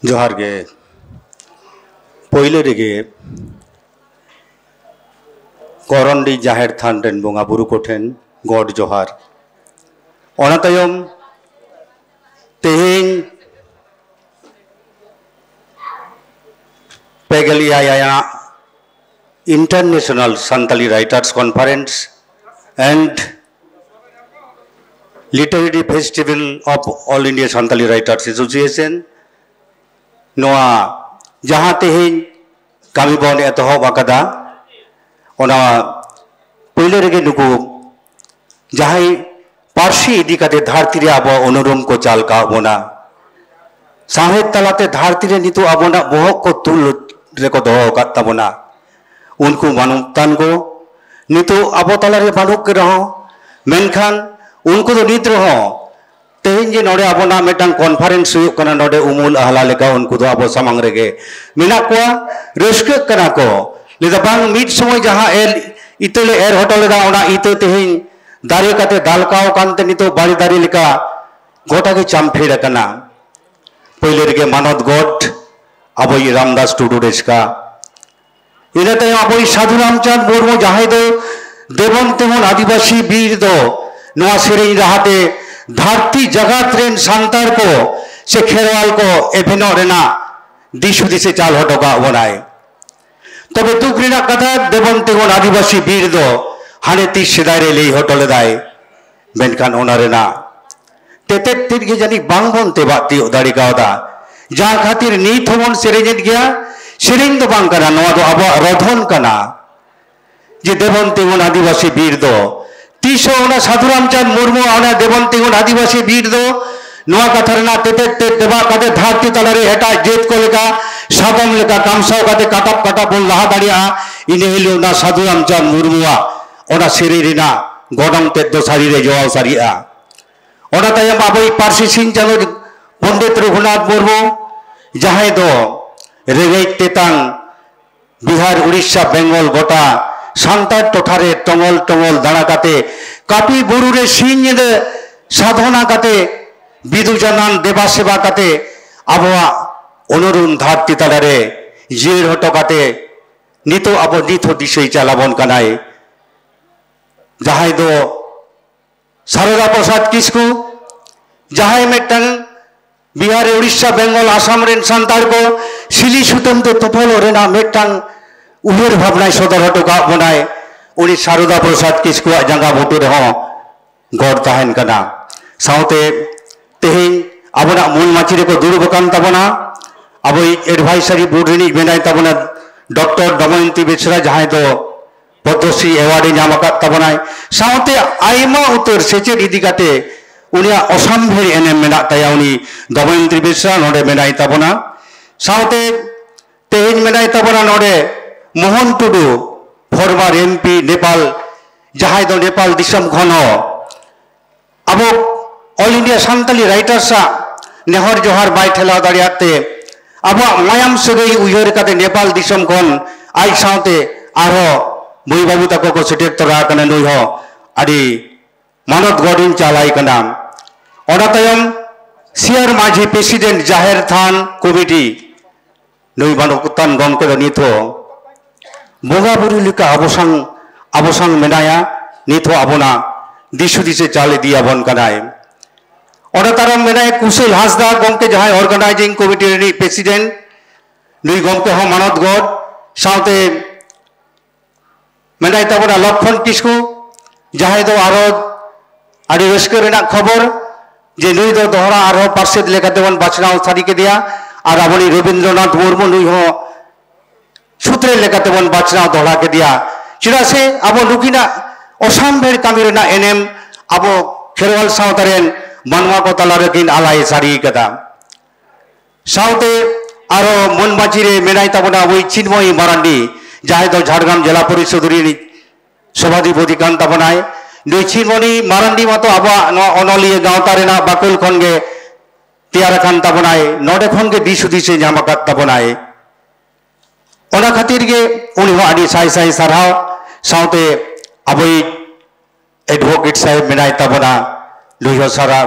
जोहार गे पहले रेगे करंडी जाहेर थान रेन बंगा बुरु कोठेन गॉड जोहार ओना तायम तेहेन पेगलिया international Santali writers conference and literary festival of all India Santali writers association नोआ जहाँ तेहेन कमी बन एतहब आकादा ओना पहले रेगे नुकु जहाँ पार्सी इदी काते धरती रे आबो अनुरम को चाल का बोना साहेब तलाते धरती रे नितो आबोना बोहक को तुल रेको दोहो काता बोना उनको मानुतान को नितो आबो तला रे बानुक के रहो मेनखान उनको तो नित रहो तेहेन जे नोडे आबोना मेटांग कॉन्फ्रेंस हुयुक कना नोडे उमुल अहला लेका उनको तो आबो सामांग रेगे मेना कोआ रस्के कना को लेदा बांग मिट समय जहाँ एल इतले एर होटल दा ओना इते तेहेन दारे काते दालकाओ कांते नितो बाड़ी दारे लेका गोटा के चामफेड़ कना पहले रेगे मानद गोट अब रामदास टुडू रेस्का इना तायम अब साधु रामचंद्र मुर्मू जहाँ दो देवन तेमन आदिवासी बीर दो नोआ सेरेñ राहाते धरती जगत रेन सांतार को से खेरवाल को एभेनो रेना दिशु दिसे चाल हटोगा बनाए तबे दुख रेना कथा देवन तेमन आदिवासी बीर दो हाने ती सेदाय रे लई हटले दाय मेनखान ओना रेना तेते तीर के जानी बांग बन तेबा ती दाड़ी गावदा जहाँ खातिर नीत हमन सेरेñेत गया सेरेñ दो बांग कना नोआ दो अब रधन कना जे देवन तेमन आदिवासी बीर दो तीसो ओना साधु रामचंद्र मुर्मू ओना देवन तेमन आदिवासी बीर दो नोआ कथा रेना तेते ते देबा काते धरती तलारे हेटा जेत को लेका सादम लेका कामसाव काते काटाप काटाप बोल लहा दाड़िया इने हेलो ना साधु रामचंद्र मुर्मुआ ओना सेरे रेना गोडंग ते दो सारी रे जोआव सारिया ओना तायम आबै पारसी सिंह चालो पंडित रघुनाथ मुर्मू जहाँ दो रेगे तेतांग बिहार उड़ीसा बेंगल गोटा सांतार टोठारे टंगल टंगल दाड़ा काते कापी बुरु रे सिंह दे साधना काते विदु जनान देवा सेवा काते आबोआ अनुरुन धरती तलारे जिर हटो काते नितो आबो नितो दिसै चालाबन कानाय जहाँ दो सारदा प्रसाद किस्कू जहाँ मेटन बिहार उड़ीसा बेंगल आसाम रेन सांतार को सिली सुतम ते तोफल रेना मेटन उहेर भावना सदर हटो का बनाए उनी सारदा प्रसाद किस्कू जंगा भुटु रहो गौर ताहेन कना साउते तेहेन आबोना मूल माची रे को दुर्ब कान ताबोना अब एडवाइजरी बोर्ड रे बेनाय ताबोना डॉक्टर दमयंती बेसरा जहाँ दो पद्मश्री एवार्ड नाम ताबोनाय साउते आइमा उतर सेचेद इदी काते उनिया असामभेर एनेम मेना ताया उनी दमयंती बेसरा नोडे मेनाय ताबोना साउते तेहेन मेनाय ताबोना नोडे मोहन टुडू फॉर्मर एमपी नेपाल जहाँ दो नेपाल दिसम खन अब ऑल इंडिया सांताली राइटर्स नेहर जोहार बाय ठेला दाड़ियाते अब मायाम सगई उयहर काते नेपाल दिसम खन आई साउते आरो बुई बाबू तको को सेटेट तोरा कना नुई हो आदि मानद गडिन चालाई कना ओना तायम सियर माझी प्रेसिडेंट जाहेर थान कमिटी नुई बानो कुतान गमके दो निथो बोगा बुरु लिका अबसांग मेनाया निथो आबोना दिशु दिसे चाले दिया बन कनाय ओना तारम मेनाय कुशल हासदा गमके जहाँ ऑर्गेनाइजिंग कमिटी रे प्रेसिडेंट नुई गमके हो मानद गड साउते मेनाय ताबोना लक्षण किस्कू जहाँ दो आरो आदि रस्के रेना खबर जे नुई दो दोहरा आरो पार्षद लेकाते बन बाचनाव सारी के दिया और आबोनी रवींद्रनाथ मुर्मू नुई हो सूत्रे लेकाते बन बाचनाव दोहरा के दिया चेदा से अब नुकिना असामभेर कामी रेना एनेम अब खेरवाल सावतारेन मानवा को तलारे किन आलाय सारी कदा साउते आरो मनबाजी रे मेनाय ताबोना वई चिन्मयी मारांडी जहाँ दो झाड़ग्राम जिला परिषद रे सभाधिपति कान ताबोनाय नुई चिन्मयी मारांडी मातो अब अनलिये गावता रेना बाकुल खनगे तैयार कान ताबोनाय नोडे खनगे दिसु दिसे नाम कात ताबोनाय ओना खातिर गे उनी हो आदि साई साई साराव साउते अबई एडवोकेट साहेब मेनाय ताबोना नुई हो सारा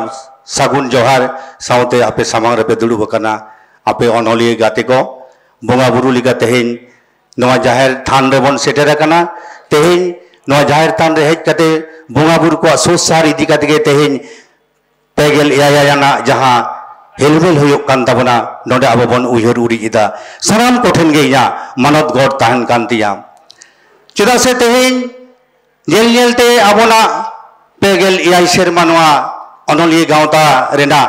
सागुन जोहार साउते आपे सामांग रे दुड़ुब कना आपे अनलिया गाते को बोंगा बुरु लिगा तेहेन नवा जाहिर थान रे बन सेटेर कना तेहेन नवा जाहिर थान रे हेज कते बोंगा बुरु को सोसार इदी कते गे तेहेन पेगेल यायाना जहां हेलमेल हुयुक कान ताबना नोडे आबो बन उयहर उरी इदा साराम कोठेन गे या मानत गड़ ताहन कान तिया चेदा से तेहेन जेल जेलते आबोना पेगेल याय सेरमा नवा अनलिया गावता रेना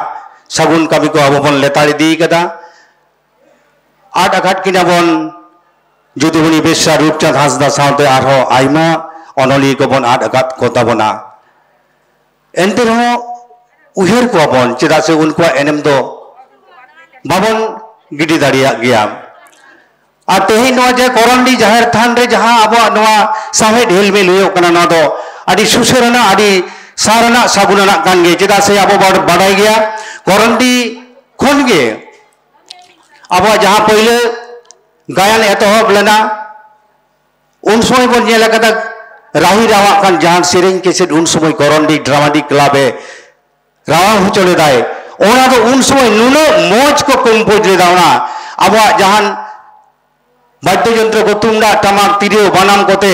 सागुन कमी को आबो बन लेतार इदी कदा आठ आघाट किना बन जुदुबनी बेसा रूपचांद हांसदा सावते आरो आइमा अनलिया को बन आठ आघाट को ताबना एनते रहो उहेर को बन चेदा से उनको एनएम दो बाबन गिडी दाड़िया गया आ तेही नवा जे करंडी जाहिर थान रे जहां आबो नवा साहेड हेलमेल हुयो कना न दो आदि सुसरना आदि सारना सागुनना कान गे चेदा से आबो बाडाय गया करंडी खन गे आबो जहां पहिले गायन एतहब लेना उन समय बन नेला कदा राही रावा कान जहां सेरेंग केसेट उन समय करंडी ड्रामाटिक क्लब ए रावा हुचले दाय ओना तो उन समय नुनो मोज को कंपोज ले दावना आबो जहां वाद्य यंत्र को तुमड़ा टमाक तिरियो बनाम कोते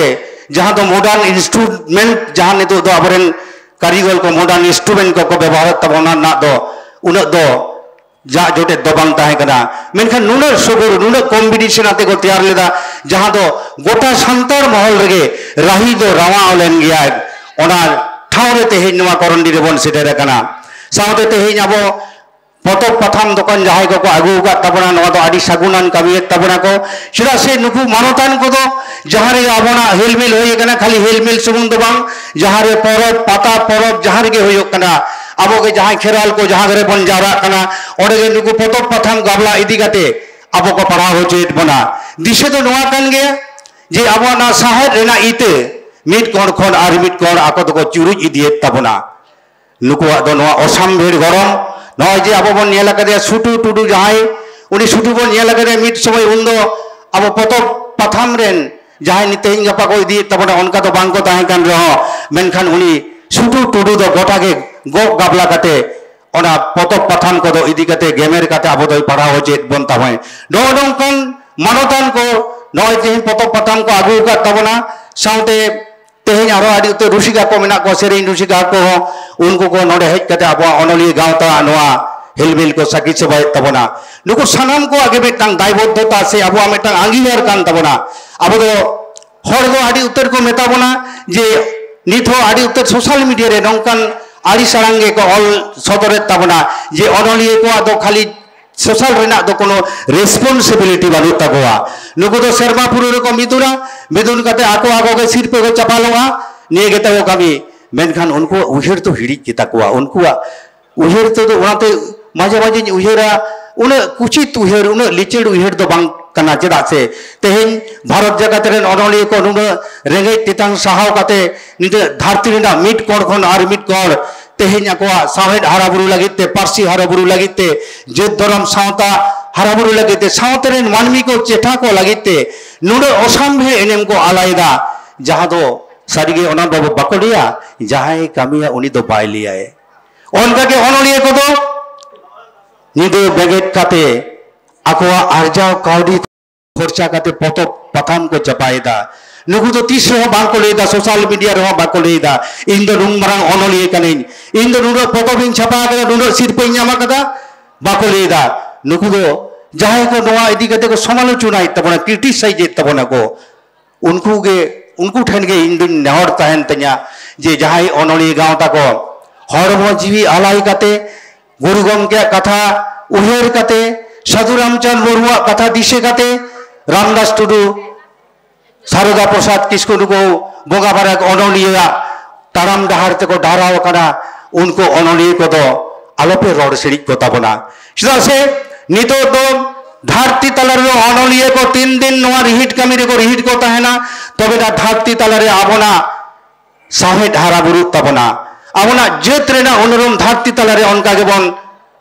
जहां तो मॉडर्न इंस्ट्रूमेंट जहां ने तो आबरेन कारीगर को मॉडर्न इंस्ट्रूमेंट को व्यवहार तबना ना दो उन दो जा जोटे दो बांग ताहे कना मेनखान नुनो सुगुर नुनो कॉम्बिनेशन आते को तैयार लेदा जहां तो गोटा संतर महल रेगे राही दो रावा ओलेन गया ओना ठावरे तेहे नवा करंडी रे बन सेटेर कना सावते तेहे आबो पतक पथाम दुकान जहां को आगु का तबना नवा तो आदि सागुनान कमी तबना को चेदा से नुकु मानतान को दो जहां रे आबोना हेलमेल होय कना खाली हेलमेल सुमुंग दो बांग जहां रे परब पाता परब जहां रे होय कना आबो के जहां खेराल को जहां रे बन जारा कना ओडे गे नुकु पतक पथाम गाबला इदी गाते आबो को पढ़ा हो चेत बना दिशे तो नवा कान गया जे आबो ना साहेब रेना इते मिट कोण खन आर मिट कोण आको तो को चुरुज इदिए तबना नुकु दो नवा ओसाम भेड़ गरम नय जे आबो बन नेला कदे सुटु टुडु जहाय उनी सुटु बन नेला कदे मिट समय उन्दो आबो पतक पथाम रेन जहाय नि तेहिं गपा को इदी तबना उनका तो बांग को ताहे कान रहो मेनखान उनी सुटु टुडु दो गोटा के गो गाबला कते ओना पतक पथाम को दो इदी कते गेमेर कते आबो दो पढ़ा हो चेत बन तावय दो डोंकन मानतान को नय तेहिं पतक पथाम को आगु का तबना साउते तेहें आरो आदि तो रुसिका को मेना को सेरेन रुसिका को उनको को नोडे हेज कते आबो अनलिया गावता नोआ हेलमेल को साकी सबाय तबना नुको सानाम को आगे मेटांग दायबद्धता से आबो मेटांग आंगीवार कान तबना आबो दो हर दो आदि उत्तर को मेताबना जे निथो आदि उत्तर सोशल मीडिया रे नोंकान आड़ी सारांगे को ऑल सदरे तबना जे अनलिया को दो खाली सोशल रेना दो कोनो रेस्पॉन्सिबिलिटी बानु तगवा नुको तो शर्मापुर को मिदुरा मिदुन कते आको आको के सिर पे को चपालोवा ने गेता को कभी मेनखान उनको उहेर तो हिड़ी किता कोवा उनको उहेर तो ओनाते माजे माजे उहेरा उन कुचित उहेर उन लिचेड उहेर तो बांग कना चेदा से तेहेन भारत जगत रेन अनलिया को नुन रेंगे तितांग साहाव कते निते धरती रेना मिट कोण खन आर मिट कोण तेहेन आकोआ साहेड हाराबुरु लागिते पारसी हाराबुरु लागिते जेत धरम सावता हाराबुरु लागिते सावते रेन मानमी को चेठा को लागिते नुडे असामभे एनेम को आलायदा जहां दो सारिगे ओना बाबू बाकोलिया जहां कामिया उनी दो बाय लियाए ओनका के अनलिया को दो निदे बेगेट काते आकोआ आरजाव काउडी खर्चा काते पतक पथाम को चपायदा नुकु तो तीस रहो बाको लेदा सोशल मीडिया रहो बाको लेदा इन दो रुंग मरंग अनलिया कनिन इन दो नुडो पतक बिन छपा कदा नुडो सिर पे ᱧᱟᱢᱟ कदा बाको लेदा नुकु दो जहां को नवा इदी कते को समालोचना तबना क्रिटिसाइज तबना को उनको ठन गे इन दिन नेहर ताहन तन्या जे जहां अनलिया गावता को हरमो जीवी आलाई कते गुरु गमके कथा उहेर कते साधु रामचंद्र बरुआ कथा दिशे कते रामदास टुडू सारदा प्रसाद किस्कु को बोगा बाराक अनलिया ताराम डहार तेको डाराव कना उनको अनलिया को दो आलोपे रोड सिड़ी को तबना चेदा से नितो दो धरती तलारे अनलिया को 3 दिन नवा रिहिट कमी रे को रिहिट को ताहेना तबे दा धरती तलारे आबोना साहेड हाराबुरु तबना आबोना जेत रेना अनुरम धरती तलारे अनका गेबन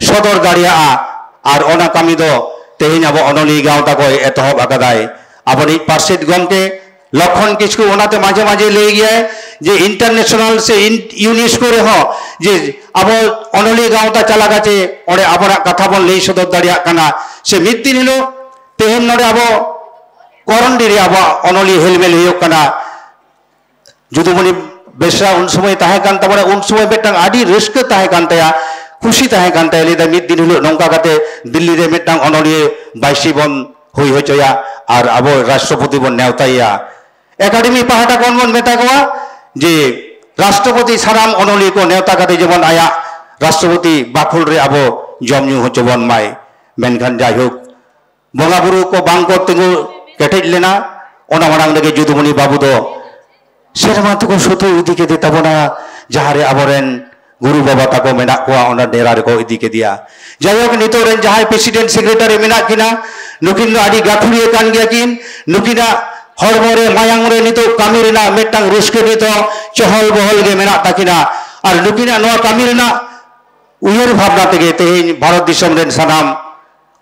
सदर दाड़िया आर ओना कमी दो तेहिन आबो अनलिया गावता को एतहब आकादाय आबोनी पार्षद गमके लक्षण किसको ओनाते माझे माझे ले गया जे इंटरनेशनल से यूनेस्को रे हो जे अब अनलिया गाँवता चला गाचे और आबना कथा बन लई सदर दाड़िया कना से मिद दिन हिलो तेहेन नोडे अब करंडी रे अब अनलिया हेलमेल हुयो कना जुदुमणि बेसरा उन समय ताहे कान तबना उन समय मिदटांग आदि रस्क ताहे कान तया खुशी ताहे कान तया लेदा मिद दिन हिलो नोंका काते दिल्ली रे मिदटांग अनलिया बाइसी बन हुई होचया और अब राष्ट्रपति बन नेवताया एकाडेमी पाहाटा कोन बन मेता कोआ जे राष्ट्रपति साराम अनलिया को नेवता काते जेमन आया राष्ट्रपति बाखुल रे अब जमन्यू होचबन माय मेनखान जायहोक बंगा बुरु को बांग को तिंगु केटेज लेना ओना मांग लगे जुदुमणि बाबू दो सेरमा तुको सुतो इदी के देताबना जहां रे अबरेन गुरु बाबा ताको मेना कोआ ओना डेरा रे को इदी के दिया जायहोक नितो रेन जहां प्रेसिडेंट सेक्रेटरी मेना किना नुकिन आदि गाथुरिया कान गया किन नुकिना हरमरे मायांग रे नितो कामी रेना मेटांग रस्के नितो चहल बहल गे मेना ताकिना और नुकिना नोआ कामी रेना उयर भावना तेगे तेहेन भारत दिसम रेन सानाम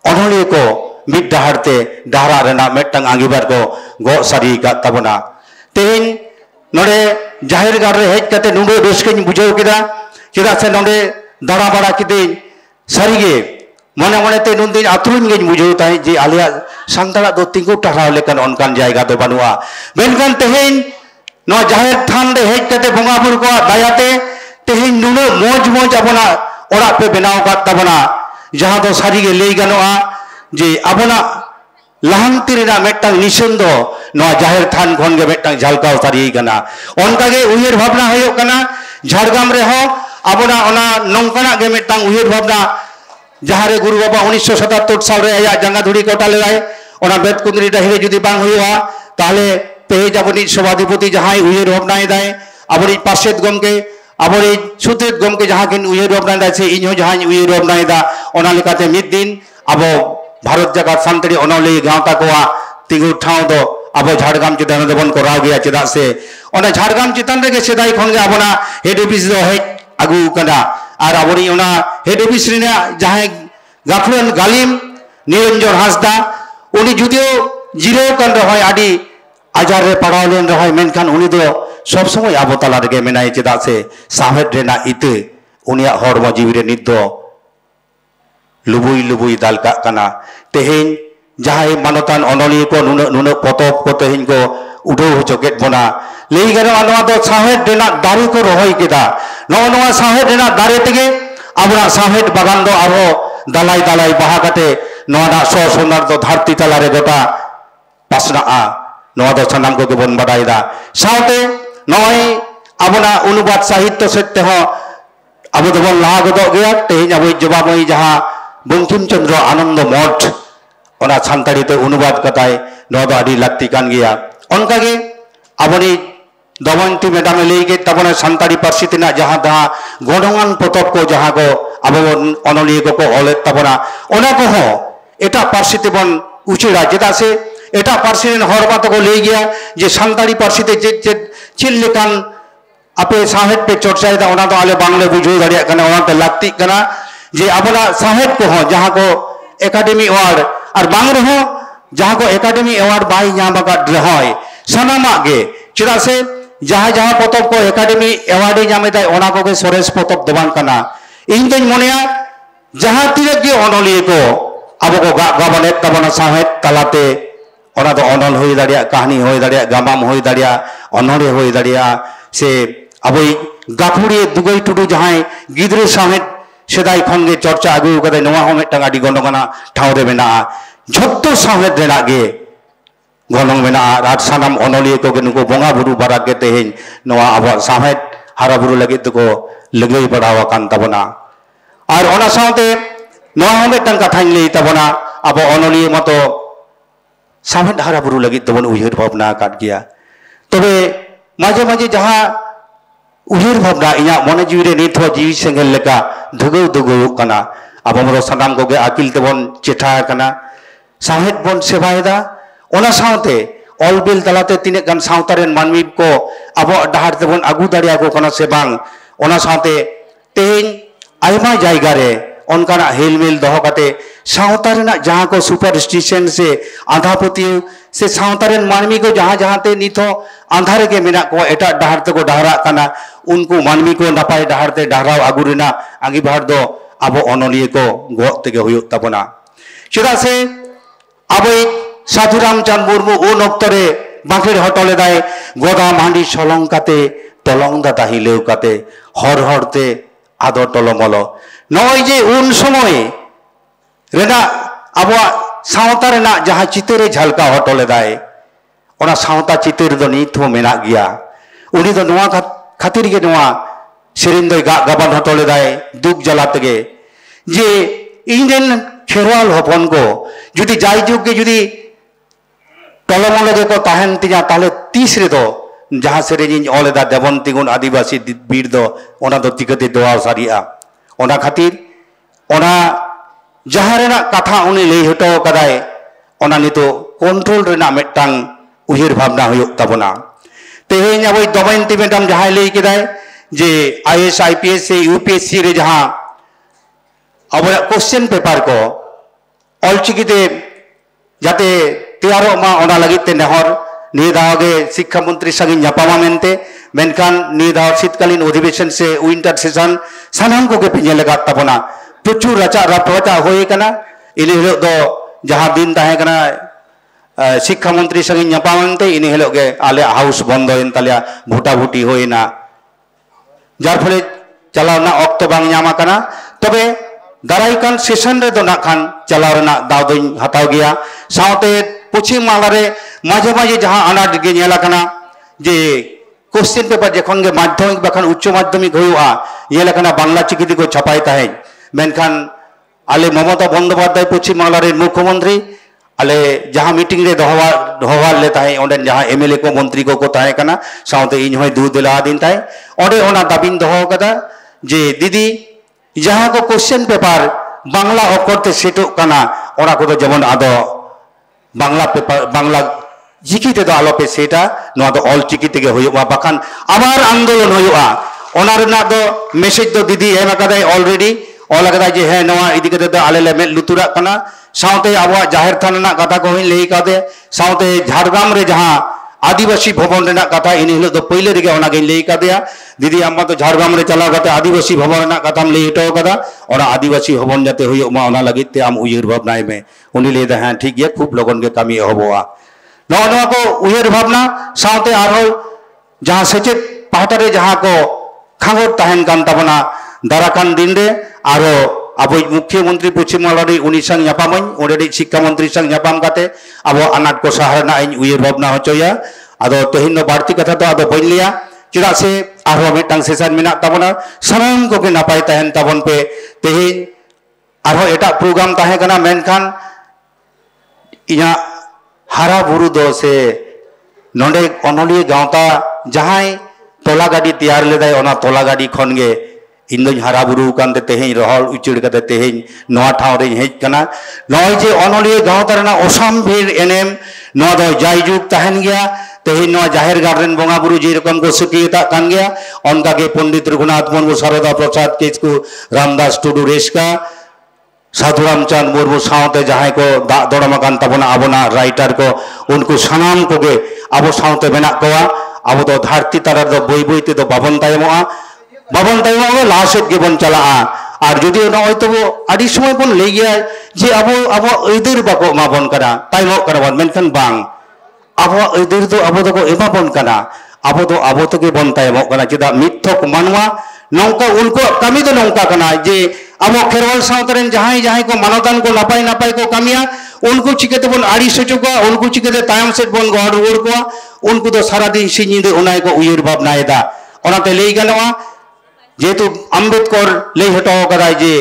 अनलिया को मिद डहारते डहारा रेना मेटांग आंगिबार को गो सारी का तबना तेहेन नोडे जाहिर गार रे हेज कते नुडो रस्केñ बुझाव केदा चेदा से नोडे दाड़ा बाड़ा किते सारीगे मने मने ते नुनदिन आतुरुन गेñ बुझाव ताई जे आलिया सांताड़ा दो तिंगु टाराव लेकन अनकान जायगा दो बानुआ मेनखान तेहेन नो जाहिर थान रे हेज कते बंगा बुरु को दायाते तेहेन नुनो मोज मोज अबना ओड़ा पे बनाव का तबना जहां दो सारीगे लई गानोआ जे अबना लाहांती रेना मेटांग निशन दो नोआ जाहिर थान खन गे मेटांग झालकाव सारी कना ओनकागे उयर भावना होयो कना झाड़ग्राम रे हो अबना ओना नोंकाना गे मेटांग उयर भावना जहां रे गुरु बाबा 1977 साल रे आया जंगा धुड़ी कोटा लेलाय ओना बेतकुंदरी डाहिरे जुदी बांग होयोआ ताहले पेज अबनी सभाधिपति जहां उयर भावनाय दाय अबनी पासेद गमके अबनी सुतेत गमके जहां किन उयर भावनाय दा से इन्हो जहां उयर भावनाय दा ओना लेकाते मिद दिन अब भारत जगत सानताड़ी अनलिया गाँवता को तिंगु ठाव दो अब झाड़ग्राम चितान दबन कराव गया चेदा से ओना झाड़ग्राम चितान रे सेदाई खन गे आबना हेड ऑफिस दो हेज आगु कना और आबनी ओना हेड ऑफिस रे जहां गाफुरन गालिम निरंजन हांसदा उनी जुदियो जिरो कन रहय आदि आजार रे पड़ाव लेन रहय मेनखान उनी दो सब समय आबो तला रे मेनाय चेदा से साहेद रेना इते उनिया हरम जीवी रे नित दो लुबुई लुबुई दाल का कना तेहेन जहां मानतान अनलिया को नुन नुन पतब को तेहेन को उठो होचोकेट बना लई गनो नोआ दो साहेद रेना दारे को रहोय केदा नोआ साहेद रेना दारे तेगे आबना साहेद बागान दो आरो दालाई दालाई बाहा काते नोआ सो सोनार दो धरती तला रे गोटा पासना नोआ दो सनाम को बन बडायदा साउते नोय आबना अनुवाद साहित्य सत्य हो अब दबन ला गदो गया तेहेन अब जवाबई जहां बंकिम चंद्र आनंद मठ ओना सानताड़ी ते अनुवाद कताय नोआ दो आदि लाक्ति कान गया ओनकागे आबनी दमयंती मैडम लई के तबना सानताड़ी पार्सी तेना जहां जहां गणगान पतब को जहां को अब अनलिया को ओले तबना ओना को हो एटा पार्सी ते बन उचिड़ा जेदा से एटा पार्सी रेन हर बात को लई गया जे सानताड़ी पार्सी ते चिल लेकान आपे साहेब पे चर्चा दा ओना तो आले बांग्ला बुझो दाड़िया कना ओना ते लाक्ति कना जे आबना साहेब को हो जहां को एकाडेमी अवार्ड और बांग रहो जहां को एकाडेमी अवार्ड बाई नाम का रहय सनामा गे चेदा से जहां जहां पतब को एकाडेमी अवार्ड नामे दाय ओना को के सोरेस पतब दबान कना इन दिन मोनिया जहां तिरे के अनलिया को अब को गाबने तबना साहेब तलाते ओना तो अनल होई दाड़िया कहानी होई दाड़िया गामाम होई दाड़िया अनरे होई दाड़िया से अब गाफुड़ी दुगई टुडू जहां गिद्रे साहेब सेदाई खन गे चर्चा आगु कदे नोआ हो मेटांग आदि गणगना ठाव रे मेना झत्तो साहेब रेना गे गणंग मेना रात सानाम अनलिया को गे नुको बंगा बुरु बारा के तेहेन नोआ अब साहेब हारा बुरु लगे तो लगई पड़ावा कान तबना और ओना साउते नोआ हो मेटांग कथाñ लई तबना अब अनलिया मतो साहेब हारा बुरु लगे तबन उयहर भावना काट गया तबे माजे माजे जहां उयहर भावना इना मने जीवी रे नित हो जीवी सेंगेल लेका धुगौ धुगौ कना अब हमरो सनाम को गे आकिल तेबन चेठा कना साहेब बन सेवायदा ओना साउते ऑलबिल तलाते तिने गान साउता रेन मानवी को अब डहार तेबन आगु दाड़िया को कना से बांग ओना साउते तेहेन आयमा जायगा रे ओनकाना हेलमेल दोहो काते सावता रेना जहाँ को सुपरस्टिशन से आधा पतियो से सावता रेन मानवी को जहाँ जहाँ ते निथो आंधार के मेना को एटा डहार ते को डहारा काना उनको मानवी को नपाय डहार ते डहाराव आगु रेना आगी भार दो आबो अनलिये को गो तेगे हुयुग ताबोना चेदा से आबो साधु रामचंद्र मुर्मू उन अक्तरे बांखेर हटले दाय गोदाम हांडी सलंकाते तलंग दाता हिलेव काते हर हरते आदर टलमलो नय जे उन समय रेना आबो सावता रेना जहाँ चितरे झलका हटले दाय ओना सावता चितर दो नित हो मेना गया उनी दो नोआ खातिर के नोआ सेरिन दो गाबान हटले दाय दुख जला तेगे जे इंडियन खेरवाल हपन को जुदी जाय जुग के जुदी टलमल के को ताहन तिया ताले तीस रे दो जहाँ सेरेन ऑलेदा देवन तिगुन आदिवासी बीर दो ओना दो तिकते दोआ सारिया ओना खातिर ओना जहाँ रेना कथा उनी लई हटो कदाय ओना नितो कंट्रोल रेना मेटांग उहिर भावना हुयुग ताबोना तेहेन अब दमयंती मैडम जहाँ लई केदाय जे आईएएस आईपीएस से यूपीएससी रे जहाँ अब क्वेश्चन पेपर को ऑलचिकीते जाते तैयारो मा ओना लगिते नेहर निदागे शिक्षा मंत्री संगे न्यापामा मेनते मेनखान निदाव शीतकालीन अधिवेशन से विंटर सेशन सानाम को के पिजे लगा ताबोना प्रचुर रचा रपचा होए कना इनि हिलो दो जहाँ दिन ताहे कना शिक्षा मंत्री संगे न्यापामा मेनते इनि हिलो गे आले हाउस बंद होइन तालिया भुटा भुटी होइना जार फले चलावना अक्तो बांग न्यामा कना तबे दाराइकान सेशन रे दो नाखान चलाव रेना दाव दोइन हताव गया सावते पश्चिम बांगला रे माझे माझे जहाँ अनाट गे नेला कना जे क्वेश्चन पेपर जखन गे माध्यमिक बाखान उच्च माध्यमिक हुआ ये कना बांग्ला चिकिति को छपाई ताहे मेनखान आले ममता बंदोपाध्याय पश्चिम बांगला रे मुख्यमंत्री आले जहाँ मीटिंग रे दोहवा ले ताहे ओंडे जहाँ एमएलए को मंत्री को ताहे कना सावते इन होय दू दिला दिन ताहे ओंडे ओना दाबिन दोहो कदा जे दीदी जहाँ को क्वेश्चन पेपर बांग्ला अक्षरते सेटो कना ओना को जेमन आदो बांग्ला पेपर बांग्ला चिकिते दो आलोपे सेटा नोआ दो ऑल चिकिते के होयुआ बाखान आबार आंदोलन होयुआ ओना रेना दो मेसेज दो दीदी एम अकादाय ऑलरेडी ऑल अकादाय जे है नोआ इदी कते दो आले ले में लुतुरा कना सावते आबो जाहिर थाना ना कथा को हिन लेई कादे सावते झारग्राम रे जहाँ आदिवासी भवन रेना कथा इन हिलो दो पहिले रेगे ओना गे लेई कादेया दीदी आम्मा तो झारग्राम रे चलाव काते आदिवासी भवन रेना कथाम लेई हटो कदा ओना आदिवासी भवन जाते हुयुमा ओना लगित ते आम उयिर भावनाय में उनी लेदा हां ठीक गया खूब लगन गे कामी हबोआ नोआ को उयिर भावना सावते आरो जहाँ सेचेत पाहटा रे जहाँ को खांगोर ताहेन कान ताबोना दाराकान दिन रे आरो अब मुख्यमंत्री पश्चिम बांगला रे उनी संग न्यापामन ओंडे शिक्षा मंत्री संग न्यापाम काते अब अनाट को सहारना इन उयिर भावना होचोया आदो तेहिन नो बाड़ती कथा तो आदो बइन लिया चेदा से आरो मिटांग सेशन मेना ताबोना सानाम को के नापाय ताहेन ताबोन पे तेहिन आरो एटा प्रोग्राम ताहे कना मेनखान इना हारा बुरु दो से नोंडे अनलिये गावता जहाँ तोला गाड़ी तैयार लेदाय ओना तोला गाड़ी खन गे इन दो हारा बुरु कान तेहें रहल उचड़ कते तेहें नोआ ठाव रे हेज कना नय जे अनलिये गावता रेना असम्भीर एनेम नोआ दो जायजुग ताहेन गया तेहें नोआ जाहिर गार्डन बंगा बुरु जे रकम को सुकियता कान गया ओनका के पंडित रघुनाथ मुर्मू शारदा प्रसाद किस्कू रामदास टुडू रेस्का साधु रामचंद्र मुर्मू सावते जहाँ को दा दड़माकान ताबोना आबोना राइटर को उनको सानाम को गे आबो सावते मेना कोआ आबो तो धरती तारा दो बई बई ते दो बाबन तायमोआ लासेट गे बन चला और जदि नय तो आदि समय बन लई गया जे आबो आबो एदर बाको माबन कना तायमो कना बन मेनखान बांग आबो एदर दो आबो दो एमा बन कना आबो तो आबो तो के बन तायमो कना चेदा मिथक मानवा नौका उनको कमी तो नौका कना जे अब खेरवाल सावतरेन जहाँ को मानदान को नापाय नापाय को कामिया उनको चिकेते बन आड़ी सचुका उनको चिकेते तायम सेट बन गहर रुआर कोआ उनको तो सारा दिन सिनिदे उनाय को उयिर भावनायदा ओनाते लई गानोआ जेतु अम्बेडकर लई हटो कदाय जे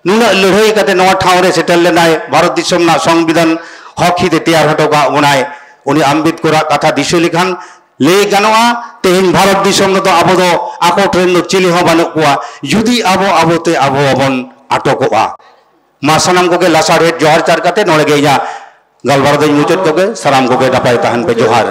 नुना लड़ाई कते नवा ठाव रे सेटल लेनाय भारत दिसम ना संविधान हक तैयार हटो का उनाय उनी अम्बेडकर कथा दिसो लेखान लई गानोआ तेहेन भारत दिसम तो आबो दो आको ट्रेन चिली हो बानु कोआ जुदी आबो आबोते आबो बन आटकोआ मा सानाम को के लासार हेड जोहार चार काते नोड़े गे या गलबार दो मुचत को के सलाम को के नपाय ताहन पे जोहार।